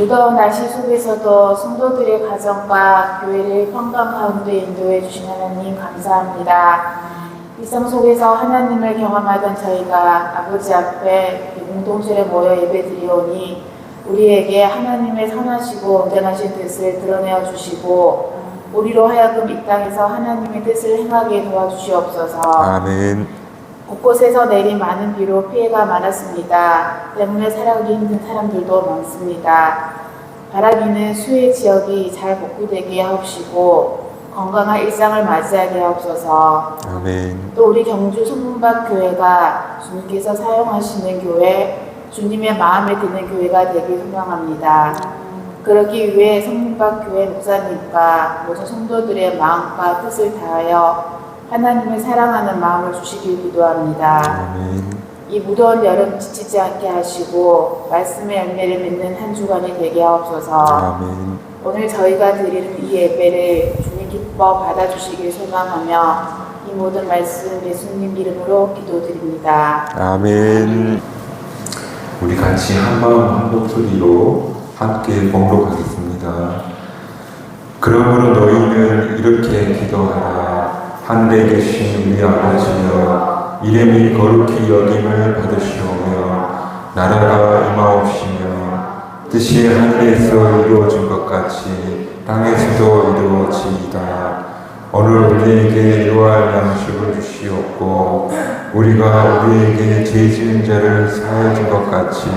무더운 날씨 속에서도 성도들의 가정과 교회를 평강 가운데 인도해 주신 하나님 감사합니다. 일상 속에서 하나님을 경험하던 저희가 아버지 앞에 공동체에 모여 예배드리오니 우리에게 하나님의 선하시고 온전하신 뜻을 드러내어 주시고 우리로 하여금 이 땅에서 하나님의 뜻을 행하게 도와주시옵소서. 아멘. 곳곳에서 내린 많은 비로 피해가 많았습니다. 때문에 살아가기 힘든 사람들도 많습니다. 바라기는 수해 지역이 잘 복구되게 하옵시고 건강한 일상을 맞이하게 하옵소서. 아멘. 또 우리 경주 성문박 교회가 주님께서 사용하시는 교회, 주님의 마음에 드는 교회가 되길 소망합니다. 그러기 위해 성문박 교회 목사님과 모든 성도들의 마음과 뜻을 다하여 하나님을 사랑하는 마음을 주시길 기도합니다. 아멘. 이 무더운 여름 지치지 않게 하시고 말씀의 열매를 맺는 한 주간이 되게 하옵소서. 아멘. 오늘 저희가 드리는 이 예배를 주님 기뻐 받아주시길 소망하며 이 모든 말씀 예수님 이름으로 기도드립니다. 아멘. 우리 같이 한 마음 한 목소리로 함께 봉독하겠습니다. 그러므로 너희는 이렇게 기도하라. 하늘에 계신 우리 아버지여, 이름이 거룩히 여김을 받으시오며 나라가 임하옵시며 뜻이 하늘에서 이루어진 것 같이 땅에서도 이루어지이다. 오늘 우리에게 요할 양식을 주시옵고 우리가 우리에게 죄 지은 자를 사하여 준 것 같이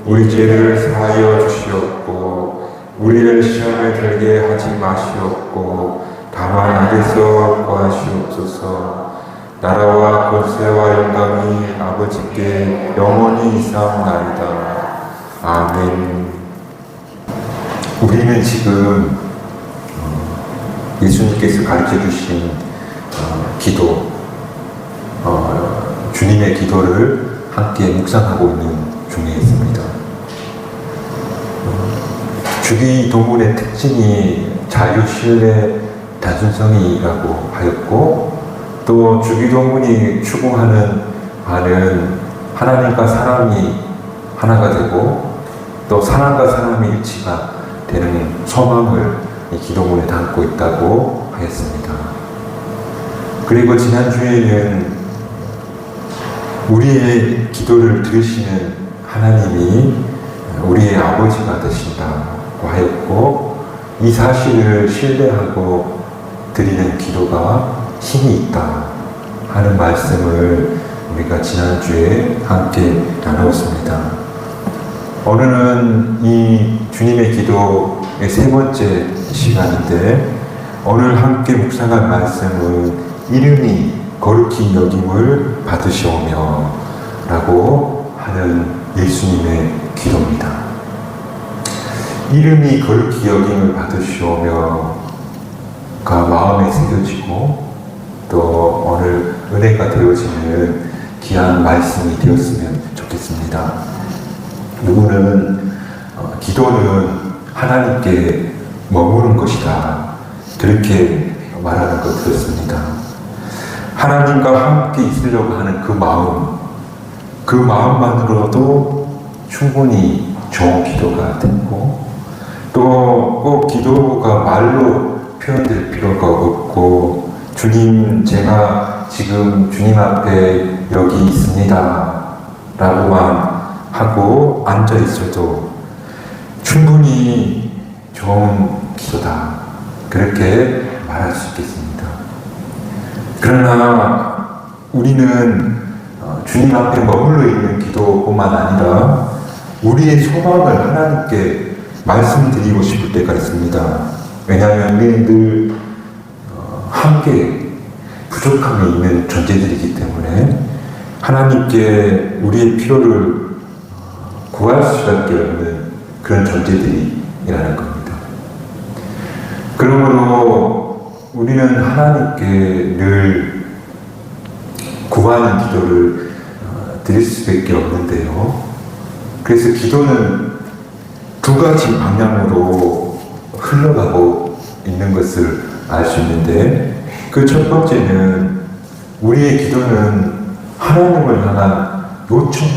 우리 죄를 사하여 주시옵고 우리를 시험에 들게 하지 마시옵고 다만 악에서 구하시옵소서. 나라와 권세와 영광이 아버지께 영원히 있사옵나이다. 아멘. 우리는 지금 예수님께서 가르쳐 주신 기도, 주님의 기도를 함께 묵상하고 있는 중에 있습니다. 주기도문의 특징이 자유, 신뢰, 단순성이라고 하였고, 또 주기도문이 추구하는 바는 하나님과 사람이 하나가 되고 또 사람과 사람의 일치가 되는 소망을 이 기도문에 담고 있다고 하였습니다. 그리고 지난주에는 우리의 기도를 들으시는 하나님이 우리의 아버지가 되신다고 하였고, 이 사실을 신뢰하고 드리는 기도가 힘이 있다 하는 말씀을 우리가 지난주에 함께 나누었습니다. 오늘은 이 주님의 기도의 세 번째 시간인데, 오늘 함께 묵상할 말씀은 이름이 거룩히 여김을 받으시오며 라고 하는 예수님의 기도입니다. 이름이 거룩히 여김을 받으시오며가 마음에 새겨지고 또 오늘 은혜가 되어지는 귀한 말씀이 되었으면 좋겠습니다. 누구는 기도는 하나님께 머무는 것이다, 그렇게 말하는 것 들었습니다. 하나님과 함께 있으려고 하는 그 마음만으로도 충분히 좋은 기도가 됐고, 또 꼭 기도가 말로 표현될 필요가 없고, 주님, 제가 지금 주님 앞에 여기 있습니다 라고만 하고 앉아 있어도 충분히 좋은 기도다, 그렇게 말할 수 있겠습니다. 그러나 우리는 주님 앞에 머물러 있는 기도뿐만 아니라 우리의 소망을 하나님께 말씀드리고 싶을 때가 있습니다. 왜냐하면 우리는 늘 한계, 부족함이 있는 존재들이기 때문에 하나님께 우리의 필요를 구할 수밖에 없는 그런 존재들이라는 겁니다. 그러므로 우리는 하나님께 늘 구하는 기도를 드릴 수밖에 없는데요. 그래서 기도는 두 가지 방향으로 흘러가고 있는 것을 알 수 있는데, 그 첫 번째는 우리의 기도는 하나님을 향한 요청,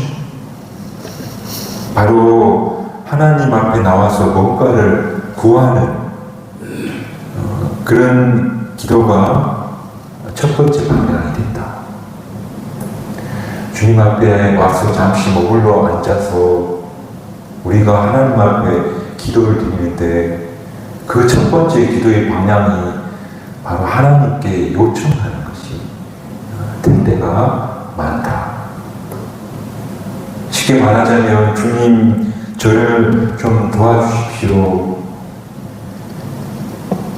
바로 하나님 앞에 나와서 뭔가를 구하는 그런 기도가 첫 번째 방향이 된다. 주님 앞에 와서 잠시 머물러 앉아서 우리가 하나님 앞에 기도를 드리는데 그 첫 번째 기도의 방향이 바로 하나님께 요청하는 것이 될 때가 많다. 쉽게 말하자면 주님 저를 좀 도와주십시오.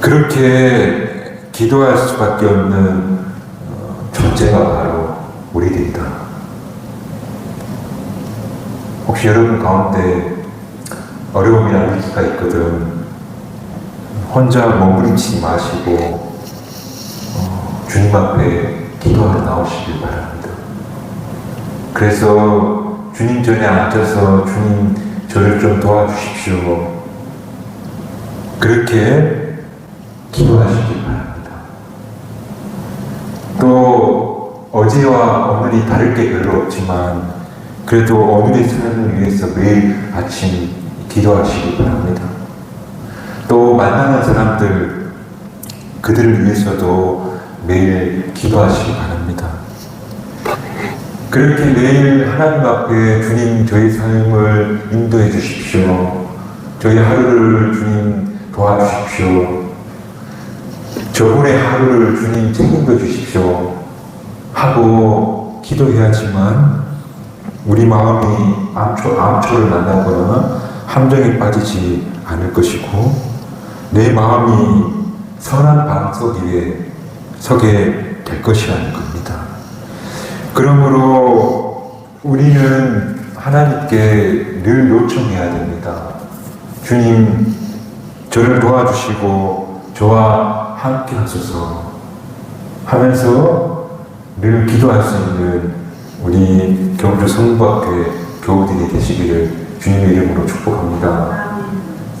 그렇게 기도할 수밖에 없는 존재가 바로 우리들이다. 혹시 여러분 가운데 어려움이나 위기가 있거든 혼자 머무르지 마시고 주님 앞에 기도하러 나오시길 바랍니다. 그래서 주님 전에 앉아서 주님 저를 좀 도와주십시오. 그렇게 기도하시길 바랍니다. 또 어제와 오늘이 다를 게 별로 없지만 그래도 오늘의 삶을 위해서 매일 아침 기도하시기 바랍니다. 또 만나는 사람들 그들을 위해서도 매일 기도하시기 바랍니다. 그렇게 매일 하나님 앞에 주님 저희 삶을 인도해 주십시오. 저희 하루를 주님 도와주십시오. 저분의 하루를 주님 책임져 주십시오. 하고 기도해야지만 우리 마음이 암초를 만나거나 함정에 빠지지 않을 것이고 내 마음이 선한 방석 위에 서게 될 것이라는 겁니다. 그러므로 우리는 하나님께 늘 요청해야 됩니다. 주님, 저를 도와주시고 저와 함께 하소서 하면서 늘 기도할 수 있는 우리 경주 성북학교의 교우들이 되시기를 주님의 이름으로 축복합니다.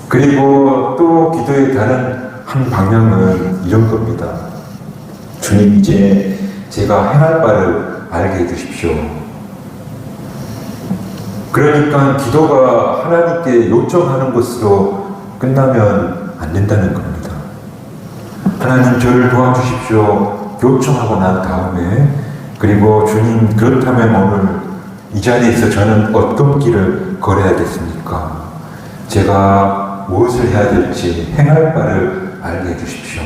그리고 또 기도의 다른 한 방향은 이런 겁니다. 주님, 이제 제가 행할 바를 알게 해주십시오. 그러니까 기도가 하나님께 요청하는 것으로 끝나면 안 된다는 겁니다. 하나님 저를 도와주십시오. 요청하고 난 다음에 그리고 주님 그렇다면 오늘 이 자리에서 저는 어떤 길을 걸어야겠습니까? 제가 무엇을 해야 될지 행할 바를 알게 해주십시오.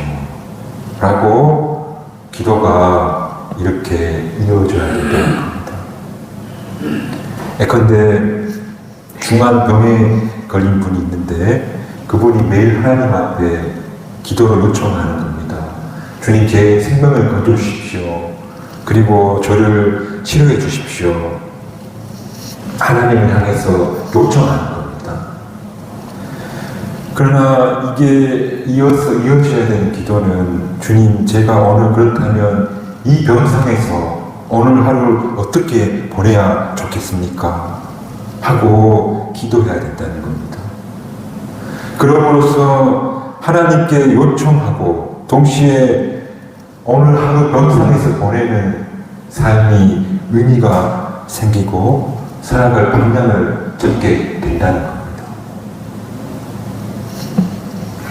라고 기도가 이렇게 이루어져야 된다는 겁니다. 예컨대 중한 병에 걸린 분이 있는데 그분이 매일 하나님 앞에 기도로 요청하는 겁니다. 주님 제 생명을 거두십시오. 그리고 저를 치료해 주십시오. 하나님을 향해서 요청하는 겁니다. 그러나 이게 이어져야 되는 기도는 주님 제가 오늘 그렇다면 이 병상에서 오늘 하루를 어떻게 보내야 좋겠습니까? 하고 기도해야 된다는 겁니다. 그럼으로써 하나님께 요청하고 동시에 오늘 하루 병상에서 보내는 삶이 의미가 생기고 살아갈 방향을 잡게 된다는 겁니다.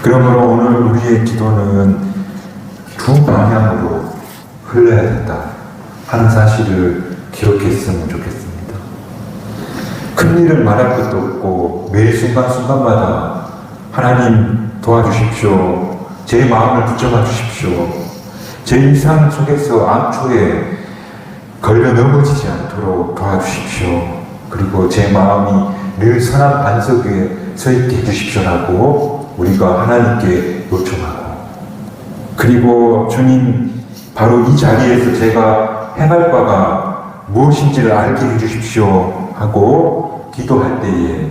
그러므로 오늘 우리의 기도는 두 방향으로 흘러야 된다 하는 사실을 기록했으면 좋겠습니다. 큰 일을 말할 것도 없고 매일 순간순간마다 하나님 도와주십시오. 제 마음을 붙잡아 주십시오. 제 일상 속에서 암초에 걸려 넘어지지 않도록 도와주십시오. 그리고 제 마음이 늘 선한 반석 위에 서 있게 해주십시오라고 우리가 하나님께 요청하고 그리고 주님 바로 이 자리에서 제가 행할 바가 무엇인지를 알게 해주십시오 하고 기도할 때에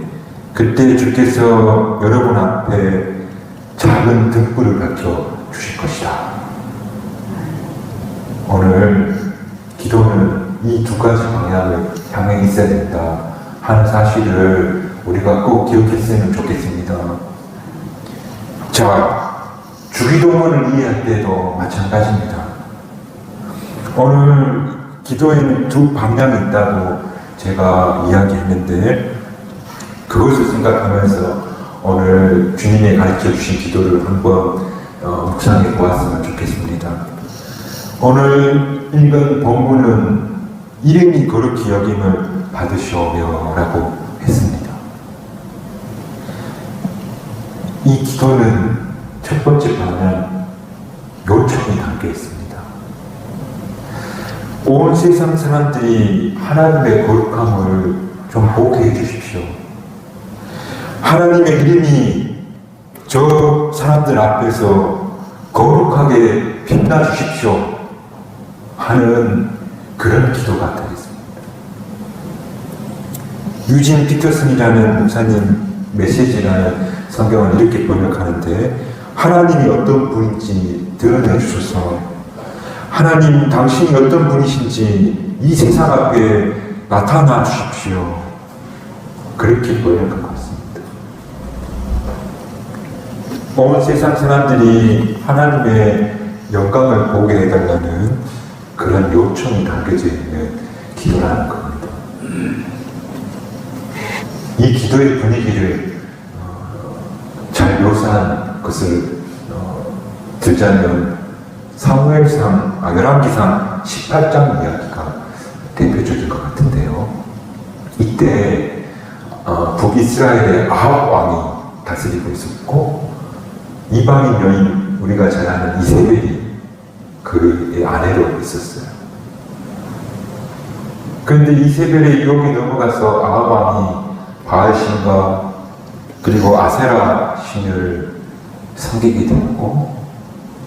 그때 주께서 여러분 앞에 작은 등불을 밝혀 주실 것이다. 오늘 기도는 이 두 가지 방향을 향해 있어야 된다 하는 사실을 우리가 꼭 기억했으면 좋겠습니다. 자, 주기도문을 이해할 때도 마찬가지입니다. 오늘 기도에는 두 방향이 있다고 제가 이야기했는데 그것을 생각하면서 오늘 주님이 가르쳐 주신 기도를 한번 묵상해 보았으면 좋겠습니다. 오늘 읽은 본문은 이름이 거룩히 여김을 받으시오며 라고 했습니다. 이 기도는 첫 번째 방향 요청이 담겨 있습니다. 온 세상 사람들이 하나님의 거룩함을 좀 보게 해주십시오. 하나님의 이름이 저 사람들 앞에서 거룩하게 빛나 주십시오 하는 그런 기도가 되겠습니다. 유진 피터슨이라는 목사님 메시지라는 성경을 이렇게 번역하는데, 하나님이 어떤 분인지 드러내 주셔서 하나님 당신이 어떤 분이신지 이 세상 앞에 나타나 주십시오. 그렇게 번역한 것 같습니다. 온 세상 사람들이 하나님의 영광을 보게 해달라는 그런 요청이 담겨져 있는 기도라는 겁니다. 이 기도의 분위기를 잘 묘사한 것을 들자면 열왕기상 18장 이야기가 대표적인 것 같은데요. 이때 북이스라엘의 아합 왕이 다스리고 있었고, 이방인 여인 우리가 잘 아는 이세벨이 그의 아내로 있었어요. 그런데 이세벨의 유혹이 넘어가서 아합 왕이 바알신과 그리고 아세라 신을 섬기게 되고,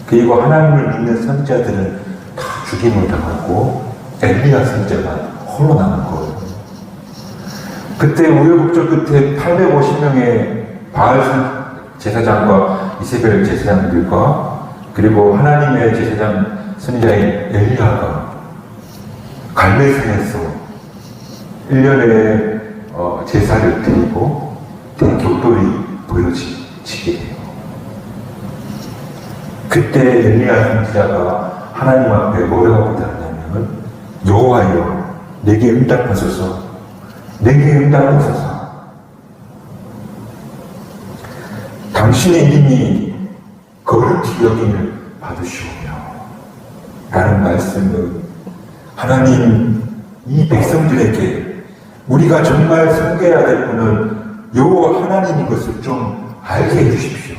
그리고 하나님을 믿는 선지자들은 다 죽임을 당하고 엘리야 선지자만 홀로 남은 거예요. 그때 우여곡절 끝에 850명의 바알 제사장과 이세벨 제사장들과 그리고 하나님의 제사장 선지자인 엘리야가 갈멜산에서 1년의 제사를 드리고 대격돌이 벌어지게 돼요. 그때 엘리야 선지자가 하나님 앞에 뭐라고 기도하냐면, 여호와여 내게 응답하소서, 내게 응답하소서. 당신의 이름이 거룩히 여김을 받으시오며 라는 말씀은 하나님 이 백성들에게 우리가 정말 섬겨야 될 분은 여호와 하나님인 것을 좀 알게 해주십시오.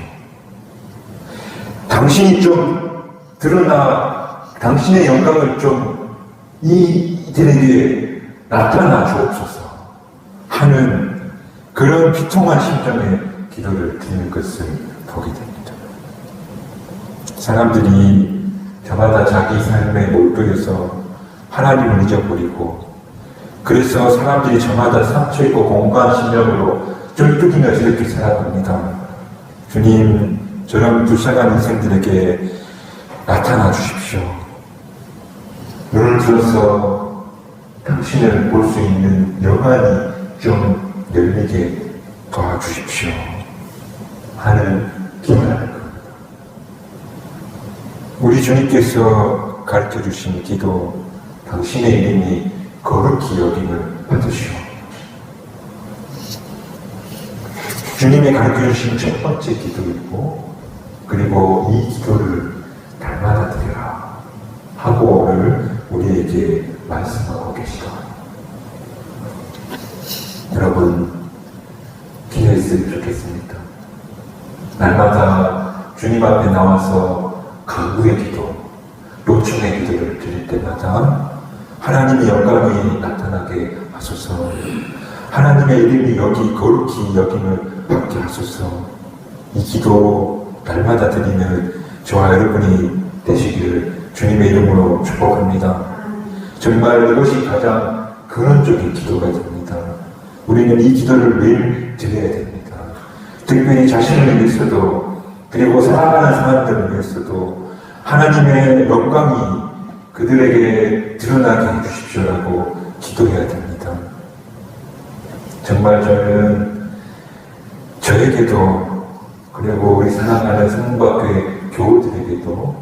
당신이 좀 드러나 당신의 영광을 좀 이들에게 나타나 주옵소서 하는 그런 비통한 심정의 기도를 드리는 것을 보게 됩니다. 사람들이 저마다 자기 삶에 몰두해서 하나님을 잊어버리고, 그래서 사람들이 저마다 상처있고 공고한 심령으로 쫄뚝이며 저렇게 살아갑니다. 주님, 저런 불쌍한 인생들에게 나타나 주십시오. 눈을 들어서 당신을 볼 수 있는 영안이 좀 열리게 도와주십시오 하는 기도라는 겁니다. 우리 주님께서 가르쳐 주신 기도, 당신의 이름이 거룩히 여김을 받으시오. 주님이 가르쳐 주신 첫 번째 기도이고, 그리고 이 기도를 날마다 드려라 하고 오늘 우리에게 말씀하고 계시다. 여러분, 기도했으면 좋겠습니다. 날마다 주님 앞에 나와서 간구의 기도, 요청의 기도를 드릴 때마다 하나님의 영광이 나타나게 하소서, 하나님의 이름이 여기 거룩히 여김을 받게 하소서. 이 기도 날마다 드리는 저와 여러분이 되시기를 주님의 이름으로 축복합니다. 정말 이것이 가장 근원적인 기도가 됩니다. 우리는 이 기도를 매일 드려야 됩니다. 특별히 자신을 위해서도, 그리고 사랑하는 사람들을 위해서도 하나님의 영광이 그들에게 드러나게 해주십시오라고 기도해야 됩니다. 정말 저는 저에게도, 그리고 우리 사랑하는 성박교회 교우들에게도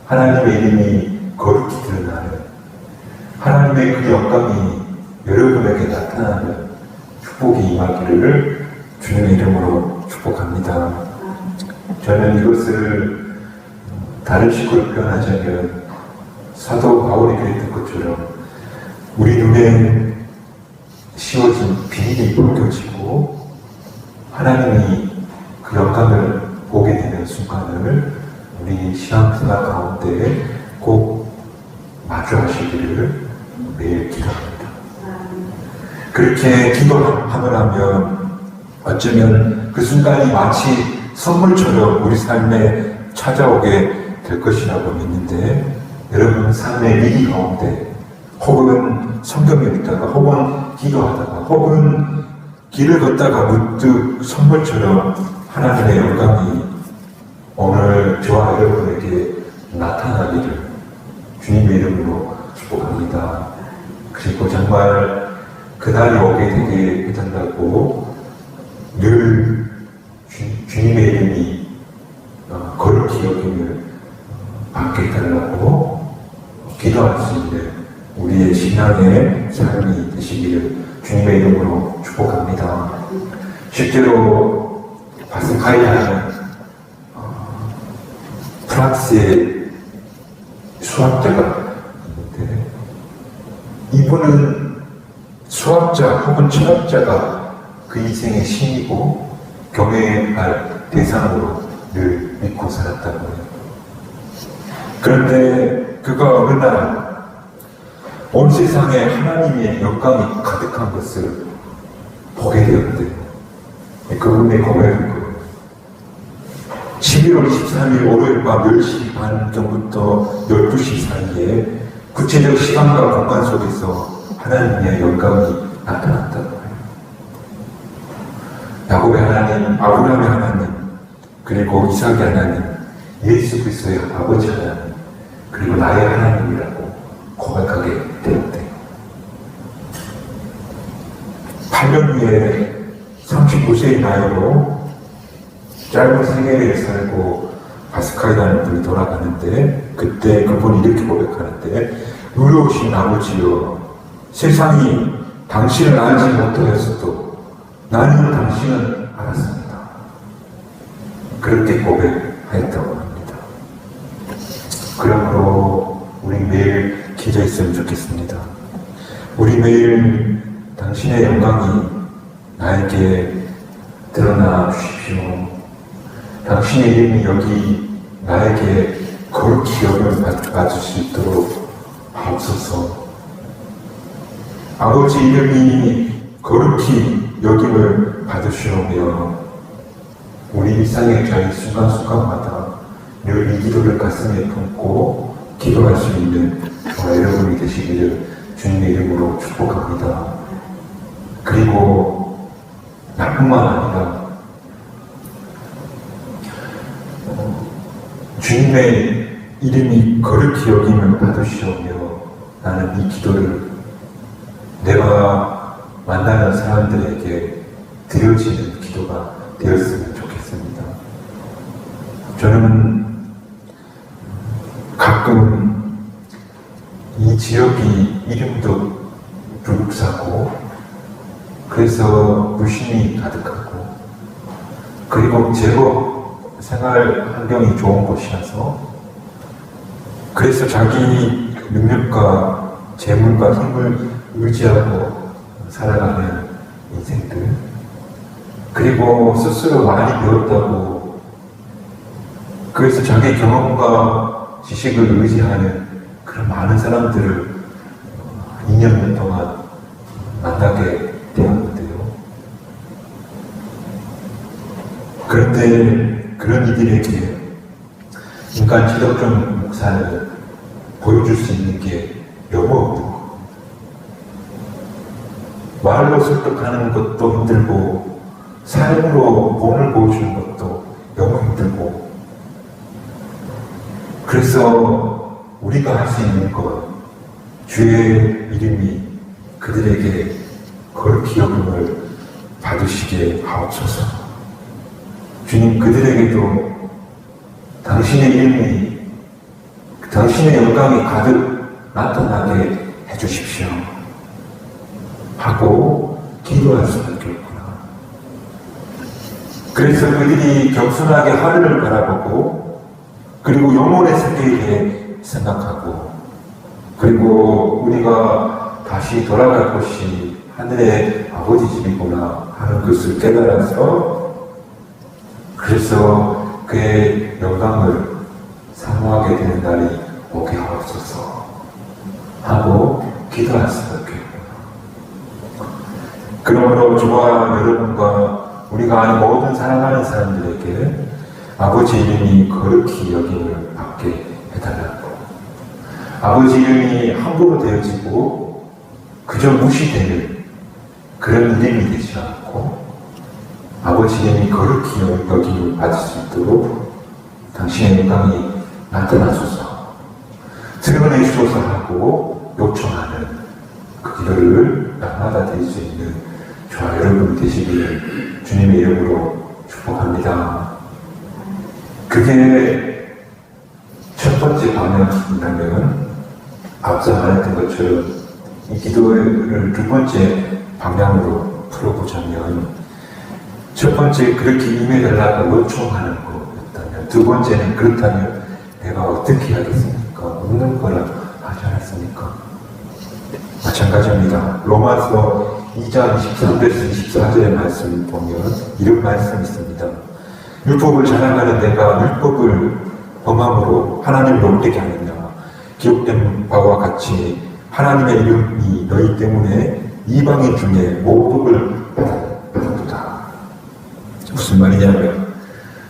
하나님의 이름이 거룩히 드러나는, 하나님의 그 영광이 여러분에게 나타나는 축복이 임하기를 주님의 이름으로 축복합니다. 저는 이것을 다른 식으로 표현하자면 사도 바울이 그랬던 것처럼 우리 눈에 씌워진 비밀이 벗겨지고 하나님이 그 영광을 보게 되는 순간을 우리 신앙생활 가운데 꼭 마주하시기를 매일 기도합니다. 그렇게 기도함을 하면 어쩌면 그 순간이 마치 선물처럼 우리 삶에 찾아오게 될 것이라고 믿는데, 여러분 삶의 위기 가운데 혹은 성경을 읽다가 혹은 기도하다가 혹은 길을 걷다가 문득 선물처럼 하나님의 영광이 오늘 저와 여러분에게 나타나기를 주님의 이름으로 축복합니다. 그리고 정말 그날이 오게 되게 해달라고 늘 주님의 이름이 거룩히 여김을 받게 해달라고 기도할 수 있는 우리의 신앙의 삶이 되시기를 주님의 이름으로 축복합니다. 실제로 바스카이라는 프랑스의 수학자가 있는데, 이분은 수학자 혹은 철학자가 그 인생의 신이고 경외할 대상으로 늘 믿고 살았다고 해요. 그런데 그가 어느 날 온 세상에 하나님의 영광이 가득한 것을 보게 되었대요. 그분의 고백인 거예요. 11월 23일 월요일 밤 10시 반 전부터 12시 사이에 구체적 시간과 공간 속에서 하나님의 영광이 나타났다고 해요. 야곱의 하나님, 아브라함의 하나님, 그리고 이삭의 하나님, 예수 그리스도의 아버지 하나님, 그리고 나의 하나님이라고 고백하게 되었대요. 8년 후에 39세의 나이로 짧은 생애를 살고 바스카이라는 분이 돌아가는데, 그때 그분이 이렇게 고백하는데, 의로우신 아버지여, 세상이 당신을 알지 못하였어도 나는 당신을 알았습니다. 그렇게 고백하였다고 합니다. 그러므로 우리 매일 기도했으면 좋겠습니다. 우리 매일 당신의 영광이 나에게 드러나 주십시오. 당신의 이름이 여기 나에게 거룩히 여김을 받을 수 있도록 하옵소서. 아버지 이름이 거룩히 여김을 받으시오며 우리 일상의 저희 순간순간마다 늘 이 기도를 가슴에 품고 기도할 수 있는 저와 여러분이 되시기를 주님의 이름으로 축복합니다. 그리고 나뿐만 아니라 주님의 이름이 거룩히 여김을 받으시오며 나는 이 기도를 내가 만나는 사람들에게 드려지는 기도가 되었으면 좋겠습니다. 저는 가끔 이 지역이 이름도 불국사고 그래서 불신이 가득하고 그리고 제법 생활 환경이 좋은 곳이라서 그래서 자기 능력과 재물과 힘을 의지하고 살아가는 인생들 그리고 스스로 많이 배웠다고 그래서 자기 경험과 지식을 의지하는 그런 많은 사람들을 2년 동안 만나게 되었는데요. 그런데 그런 이들에게 인간 지덕적 목사를 보여줄 수 있는 게 너무 없는 거. 말로 설득하는 것도 힘들고 삶으로 본을 보여주는 것도 너무 힘들고 그래서 우리가 할 수 있는 것 주의 이름이 그들에게 거룩히 여김을 받으시게 하옵소서. 주님 그들에게도 당신의 이름이 당신의 영광이 가득 나타나게 해주십시오 하고 기도할 수밖에 없구나. 그래서 그들이 겸손하게 하늘을 바라보고 그리고 영혼의 세계에 생각하고 그리고 우리가 다시 돌아갈 곳이 하늘의 아버지 집이구나 하는 것을 깨달아서 그래서 그의 영광을 사모하게 되는 날이 오게 하옵소서 하고 기도할 수밖에 없고요. 그러므로 저와 여러분과 우리가 아는 모든 사랑하는 사람들에게 아버지 이름이 거룩히 여김을 받게 해달라고, 아버지 이름이 함부로 되어지고 그저 무시되는 그런 이름이 되지 않고 아버지 이름이 거룩히 여김을 받을 수 있도록 당신의 영광이 나타나소서, 드러내 주소서 하고 요청하는 그 기도를 날마다 드릴 수 있는 저와 여러분 되시기를 주님의 이름으로 축복합니다. 그게 첫 번째 방향이라면 앞서 말했던 것처럼 이 기도를 두 번째 방향으로 풀어보자면 첫 번째 그렇게 임해달라고 요청하는 거였다면 두 번째는 그렇다면 내가 어떻게 하겠습니까? 없는 거라 하지 않았습니까? 마찬가지입니다. 로마서 2장 23절에서 24절의 말씀을 보면 이런 말씀이 있습니다. 율법을 자랑하는 내가 율법을 범함으로 하나님을 욕되게 하느냐? 기록된 바와 같이 하나님의 이름이 너희 때문에 이방인 중에 모독을 받았도다. 무슨 말이냐면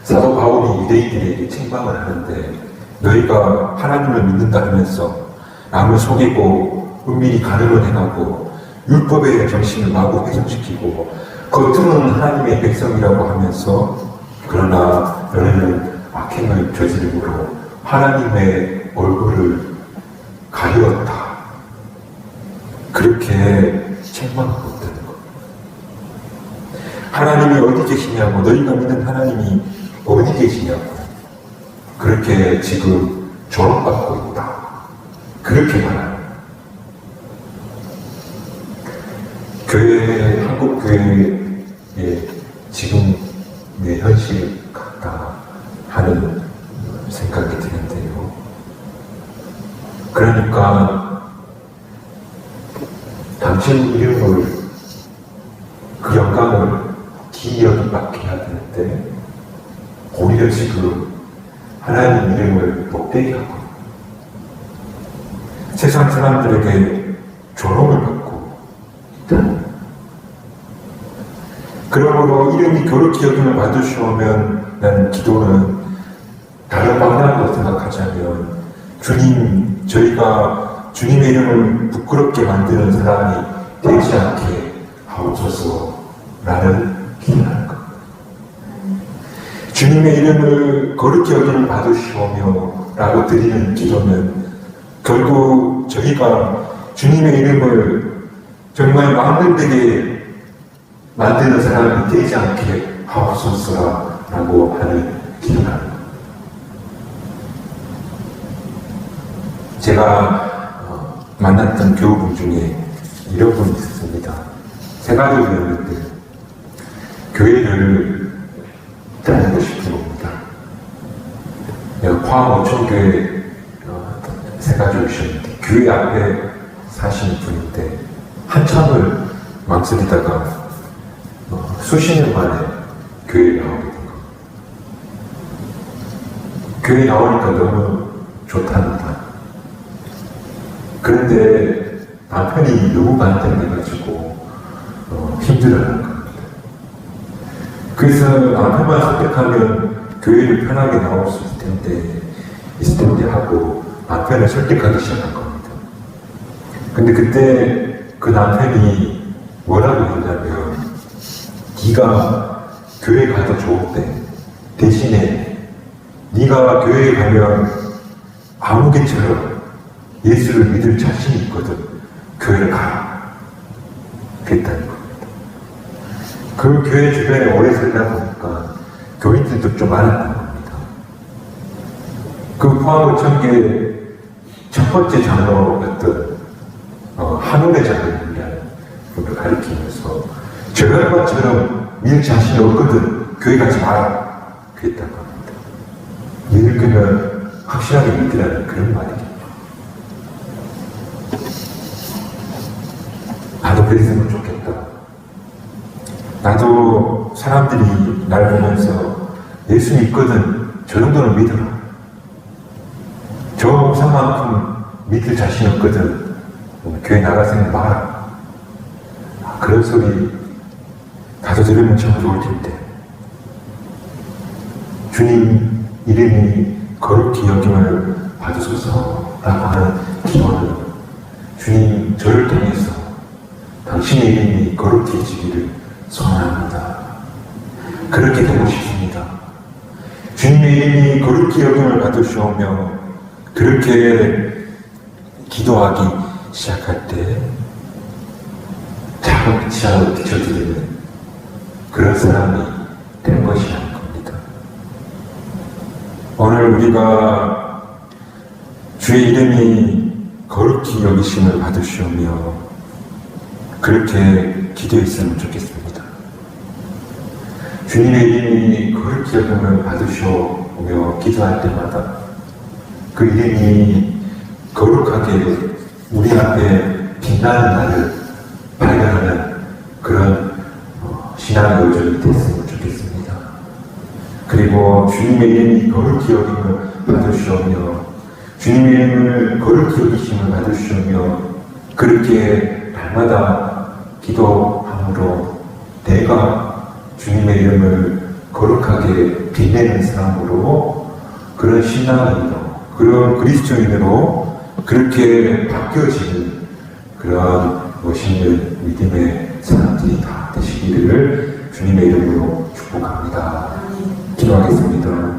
사도 바울이 유대인들에게 책망을 하는데 너희가 하나님을 믿는다 하면서 남을 속이고 은밀히 가늠을 행하고 율법의 정신을 마구 훼손시키고 겉으로는 하나님의 백성이라고 하면서 그러나 너희는 악행을 저지름으로 하나님의 얼굴을 가리웠다. 그렇게 책망하고 있다는 것. 하나님이 어디 계시냐고, 너희가 믿는 하나님이 어디 계시냐고 그렇게 지금 조롱받고 있다. 그렇게 말하는 교회, 한국 교회의 지금의 현실 같다 하는 생각이 드는데요. 그러니까 당신 이름을 그 영광을 기여히 받게 해야 되는데 오히려 지금 하나님 이름을 못되게 하고 세상 사람들에게 조롱을 받고 있다. 그러므로 이름이 교롭게 여김을 받으시오면 라는 기도는 다른 방향으로 생각하자면 주님, 저희가 주님의 이름을 부끄럽게 만드는 사람이 되지 않게 하옵소서 라는 기도하는 것. 주님의 이름을 거룩히 여김을 받으시오며 라고 드리는 기도는 결국 저희가 주님의 이름을 정말 망명되게 만드는 사람이 되지 않게 하옵소서라고 하는 기도입니다. 제가 만났던 교우분 중에 이런 분이 있었습니다. 세 가족이었는데 교회를 다니고 싶은 겁니다. 포항 오천교회 세 가족이셨는데 교회 앞에 사시는 분인데 한참을 망설이다가 수십 년 만에 교회에 나오게 된 겁니다. 교회에 나오니까 너무 좋답니다. 그런데 남편이 너무 반대해가지고 힘들어하는 겁니다. 그래서 남편만 설득하면 교회를 편하게 나올 수 있을 텐데 하고 남편을 설득하기 시작한 겁니다. 근데 그때 그 남편이 뭐라고 했냐면 네가 교회 가도 좋은데 대신에 네가 교회에 가면 아무개처럼 예수를 믿을 자신이 있거든. 교회를 가라. 그랬다는 겁니다. 그 교회 주변에 오래 살다 보니까 교인들도 좀 많았다는 겁니다. 그 포항오천교회 첫 번째 장로였던 한올의 장로님이라는 분을 가리키면서 저런 것처럼 믿을 자신이 없거든. 교회 가지 마라. 그랬다고 합니다. 예를 들면 확실하게 믿으라는 그런 말이겠죠. 나도 그랬으면 좋겠다. 나도 사람들이 날 보면서 예수 믿거든. 저 정도는 믿어라. 저 우상만큼 믿을 자신 없거든. 교회 나가서는 마라. 그런 소리 다소 들으면 참 좋을 텐데. 주님 이름이 거룩히 여김을 받으소서라고 하는 기도는 주님 저를 통해서 당신의 이름이 거룩해지기를 소원합니다. 그렇게 되고 싶습니다. 주님의 이름이 거룩히 여김을 받으시오며 그렇게 기도하기 시작할 때 작은 빛을 비춰드리는 그런 사람이 된 것이라는 겁니다. 오늘 우리가 주의 이름이 거룩히 여기심을 받으시오며 그렇게 기도했으면 좋겠습니다. 주님의 이름이 거룩히 여김을 받으시오며 기도할 때마다 그 이름이 거룩하게 우리 앞에 빛나는 날을 발견하는 그런 신앙의 여정이 됐으면 좋겠습니다. 그리고 주님의 이름이 거룩히 여김을 받으시오며 주님의 이름을 거룩히 여기심을 받으시오며 그렇게 날마다 기도함으로 내가 주님의 이름을 거룩하게 빛내는 사람으로 그런 신앙인으로 그런 그리스도인으로 그렇게 바뀌어지는 그런 멋있는 믿음의 사람들이 다 되시기를 주님의 이름으로 축복합니다. 기도하겠습니다.